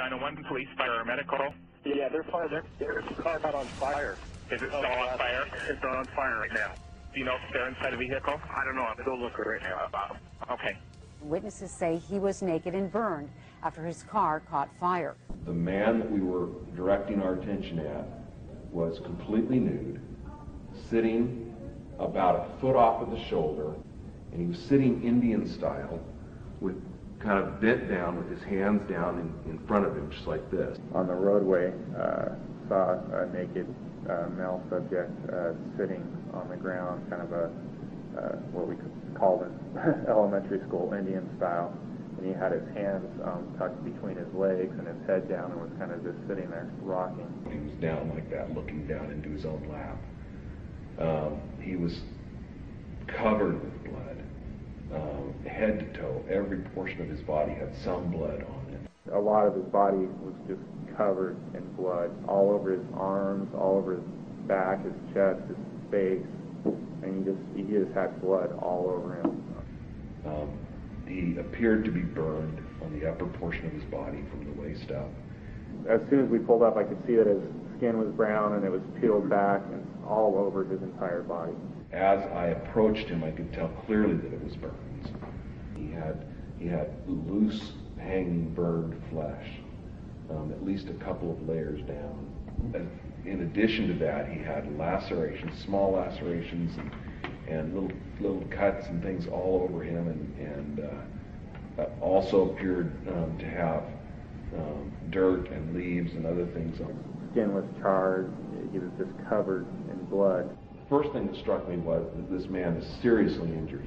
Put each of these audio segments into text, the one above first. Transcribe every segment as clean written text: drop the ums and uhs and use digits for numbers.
911, police, fire, or medical? Yeah, they're fire. Their car got on fire. Is it still on fire? It's on fire right now. Do you know if they're inside the vehicle? I don't know. I'm still looking right now about them. Okay. Witnesses say he was naked and burned after his car caught fire. The man that we were directing our attention at was completely nude, sitting about a foot off of the shoulder, and he was sitting Indian style with kind of bent down with his hands down in front of him, just like this. On the roadway, saw a naked male subject sitting on the ground, kind of a what we called in elementary school Indian style, and he had his hands tucked between his legs and his head down and was kind of just sitting there rocking. He was down like that, looking down into his own lap. He was covered with blood, head to toe. Every portion of his body had some blood on it. A lot of his body was just covered in blood, all over his arms, all over his back, his chest, his face, and he just had blood all over him. He appeared to be burned on the upper portion of his body from the waist up. As soon as we pulled up, I could see that his skin was brown and it was peeled back and all over his entire body. As I approached him, I could tell clearly that it was burns. He had loose, hanging, burned flesh, at least a couple of layers down. In addition to that, he had lacerations, small lacerations, and little cuts and things all over him, and also appeared to have dirt and leaves and other things on him. Skin was charred. He was just covered in blood. First thing that struck me was that this man is seriously injured.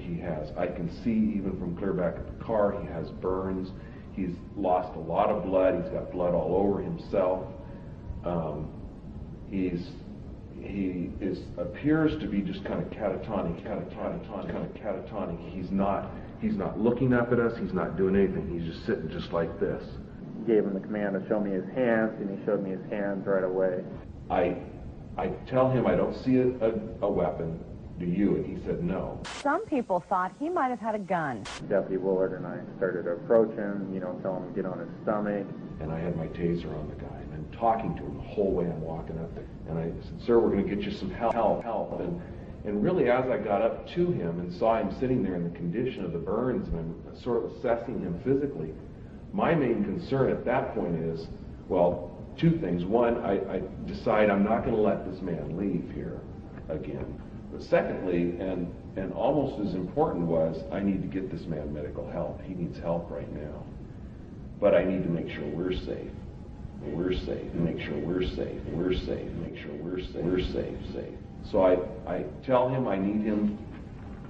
I can see even from clear back at the car, he has burns. He's lost a lot of blood. He's got blood all over himself. He appears to be just kind of catatonic. He's not looking up at us. He's not doing anything. He's just sitting just like this. Gave him the command to show me his hands, and he showed me his hands right away. I tell him I don't see a weapon. Do you? And he said no. Some people thought he might have had a gun. Deputy Willard and I started to approach him, tell him to get on his stomach. And I had my taser on the guy, and I'm talking to him the whole way I'm walking up there. And I said, "Sir, we're going to get you some help. And really, as I got up to him and saw him sitting there in the condition of the burns, and I'm sort of assessing him physically, my main concern at that point is, well, two things. One, I decide I'm not going to let this man leave here again. But secondly, and almost as important was, I need to get this man medical help. He needs help right now. But I need to make sure we're safe. We're safe. Make sure we're safe. We're safe. Make sure we're safe. We're safe. So I tell him I need him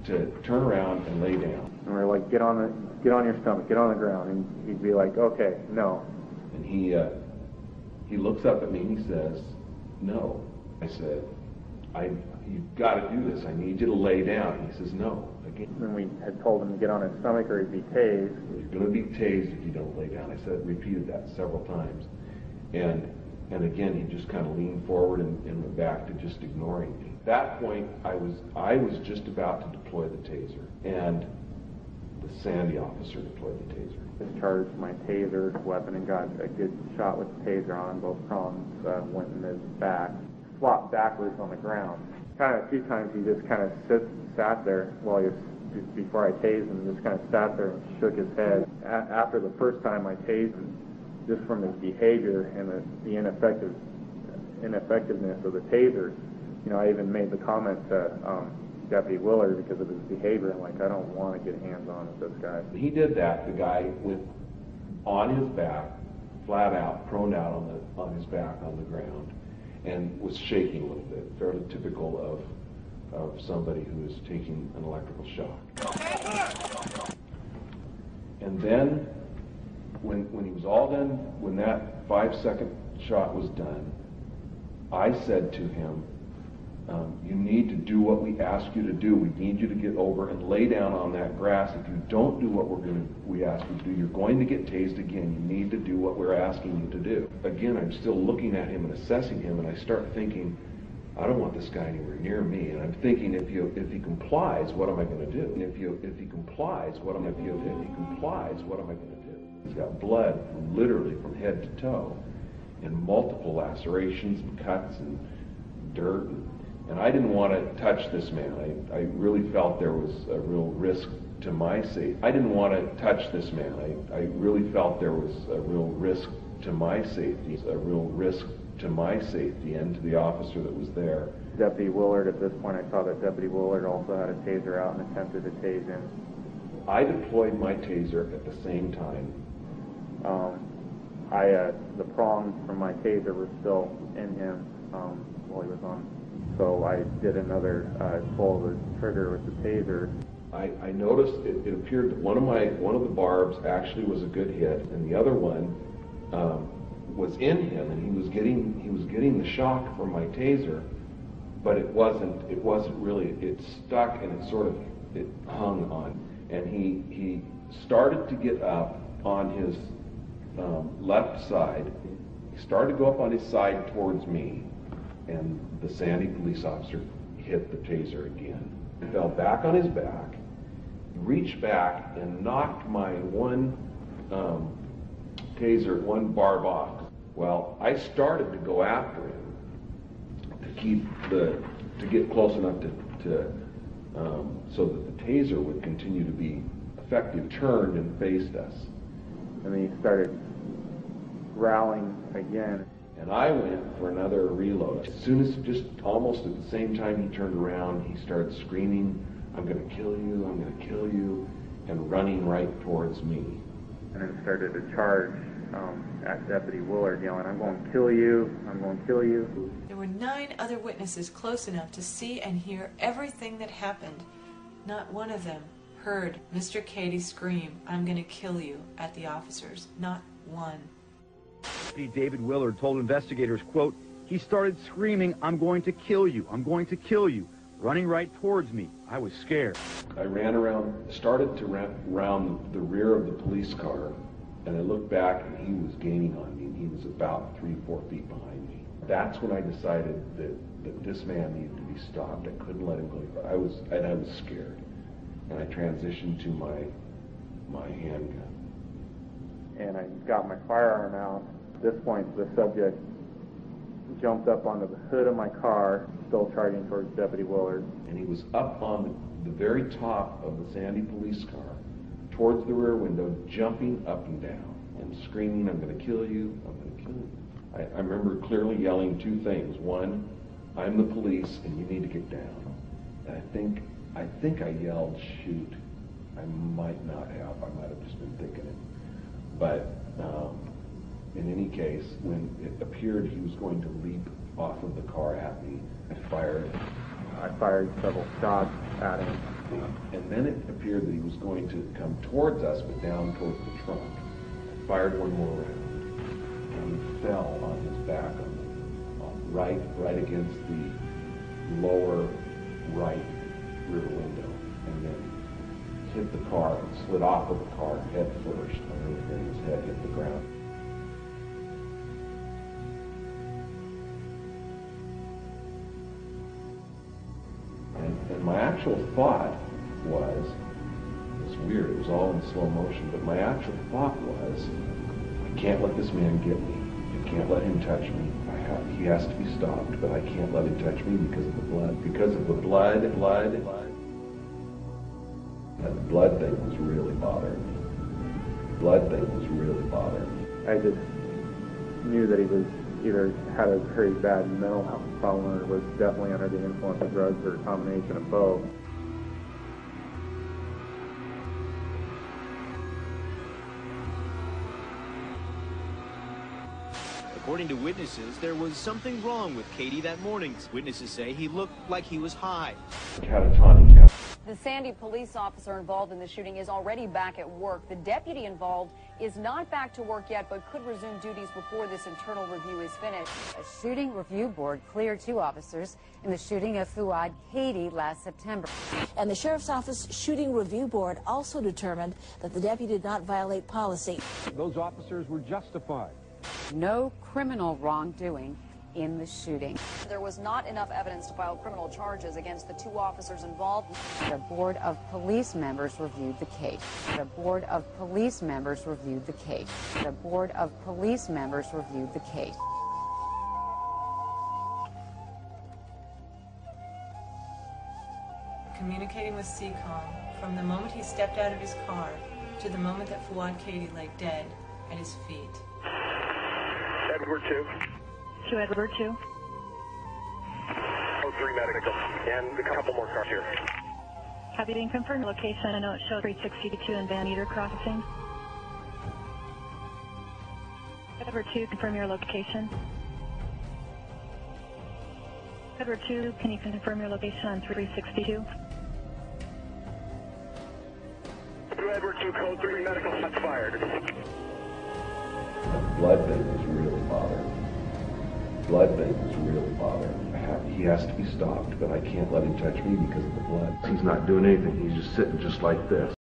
to turn around and lay down. And we're like, get on your stomach, get on the ground. And he'd be like, okay, no. And he looks up at me and he says, no. I said, you've got to do this. I need you to lay down. And he says, no. Again. And we had told him to get on his stomach or he'd be tased. You're going to be tased if you don't lay down. I repeated that several times. And again, he just kind of leaned forward and went back to just ignoring me. At that point, I was just about to deploy the taser, and the Sandy officer deployed the taser. Discharged my taser weapon and got a good shot with the taser on. Both prongs went in his back. Flopped backwards on the ground. Kind of a few times he just kind of sat there while before I tased him, just kind of sat there and shook his head. After the first time I tased him, just from his behavior and the ineffectiveness of the taser, I even made the comment to Deputy Willard because of his behavior. I'm like, I don't want to get hands-on with this guy. He did that, the guy on his back, flat out, prone out on his back on the ground, and was shaking a little bit, fairly typical of somebody who is taking an electrical shock. And then, when he was all done, when that 5-second shot was done, I said to him, you need to do what we ask you to do. We need you to get over and lay down on that grass. If you don't do what we ask you to do, you're going to get tased again. You need to do what we're asking you to do. Again, I'm still looking at him and assessing him, and I start thinking, I don't want this guy anywhere near me. And I'm thinking, if he complies, what am I going to do? And if he complies, what am I going to do? He's got blood literally from head to toe, and multiple lacerations and cuts and dirt. And I didn't want to touch this man. I really felt there was a real risk to my safety. I didn't want to touch this man. I really felt there was a real risk to my safety, and to the officer that was there. Deputy Willard, at this point, I saw that Deputy Willard also had a taser out and attempted to tase him. I deployed my taser at the same time. The prongs from my taser were still in him while he was on. So I did another pull of the trigger with the taser. I noticed it appeared that one of the barbs actually was a good hit, and the other one was in him, and he was getting the shock from my taser, but it wasn't really. It stuck, and it hung on, and he started to get up on his left side. He started to go up on his side towards me, and the Sandy police officer hit the taser again. He fell back on his back, reached back, and knocked my one barb off. Well, I started to go after him to get close enough so that the taser would continue to be effective. Turned and faced us. And then he started growling again. And I went for another reload. As soon as, just almost at the same time he turned around, he started screaming, "I'm going to kill you, I'm going to kill you," and running right towards me. And then started to charge at Deputy Willard, yelling, "I'm going to kill you, I'm going to kill you." There were 9 other witnesses close enough to see and hear everything that happened. Not one of them heard Mr. Kaady scream, "I'm going to kill you," at the officers. Not one. Deputy David Willard told investigators, quote, "He started screaming, 'I'm going to kill you, I'm going to kill you,' running right towards me. I was scared." I started to run around the rear of the police car, and I looked back, and he was gaining on me. He was about 3-4 feet behind me. That's when I decided that this man needed to be stopped. I couldn't let him go. I was scared, and I transitioned to my handgun. And I got my firearm out. At this point, the subject jumped up onto the hood of my car, still charging towards Deputy Willard. And he was up on the very top of the Sandy police car, towards the rear window, jumping up and down and screaming, "I'm going to kill you, I'm going to kill you." I remember clearly yelling 2 things. One, "I'm the police and you need to get down." And I think I yelled, "Shoot." I might not have. I might have just been thinking it. But in any case, when it appeared he was going to leap off of the car at me, I fired several shots at him. And then it appeared that he was going to come towards us, but down towards the trunk. I fired one more round, and he fell on his back, right against the lower right rear window, and then hit the car and slid off of the car head first. I remember hearing his head hit the ground. And my actual thought was, it's weird, it was all in slow motion, but my actual thought was, I can't let this man get me. I can't let him touch me. He has to be stopped, but I can't let him touch me because of the blood. Because of the blood. And the blood thing was really bothering me. I just knew that he was either had a very bad mental health problem or was definitely under the influence of drugs or a combination of both. According to witnesses, there was something wrong with Kaady that morning. Witnesses say he looked like he was high. Catatonic. The Sandy police officer involved in the shooting is already back at work. The deputy involved is not back to work yet, but could resume duties before this internal review is finished. A shooting review board cleared 2 officers in the shooting of Fouad Kaady last September. And the Sheriff's Office Shooting Review Board also determined that the deputy did not violate policy. Those officers were justified. No criminal wrongdoing in the shooting. There was not enough evidence to file criminal charges against the 2 officers involved. The Board of Police members reviewed the case. The Board of Police members reviewed the case. The Board of Police members reviewed the case. Communicating with CCOM from the moment he stepped out of his car to the moment that Fouad Kaady lay dead at his feet. Edward 2. To Edward 2. Code 3 medical. And a couple more cars here. Have you been confirmed location? I know it shows 362 and Van Meter crossing. Edward 2, confirm your location. Edward 2, can you confirm your location on 362? Edward 2, code 3 medical, shots fired. Blood thing is really bothering. Blood thing is really bothering. He has to be stopped, but I can't let him touch me because of the blood. He's not doing anything. He's just sitting just like this.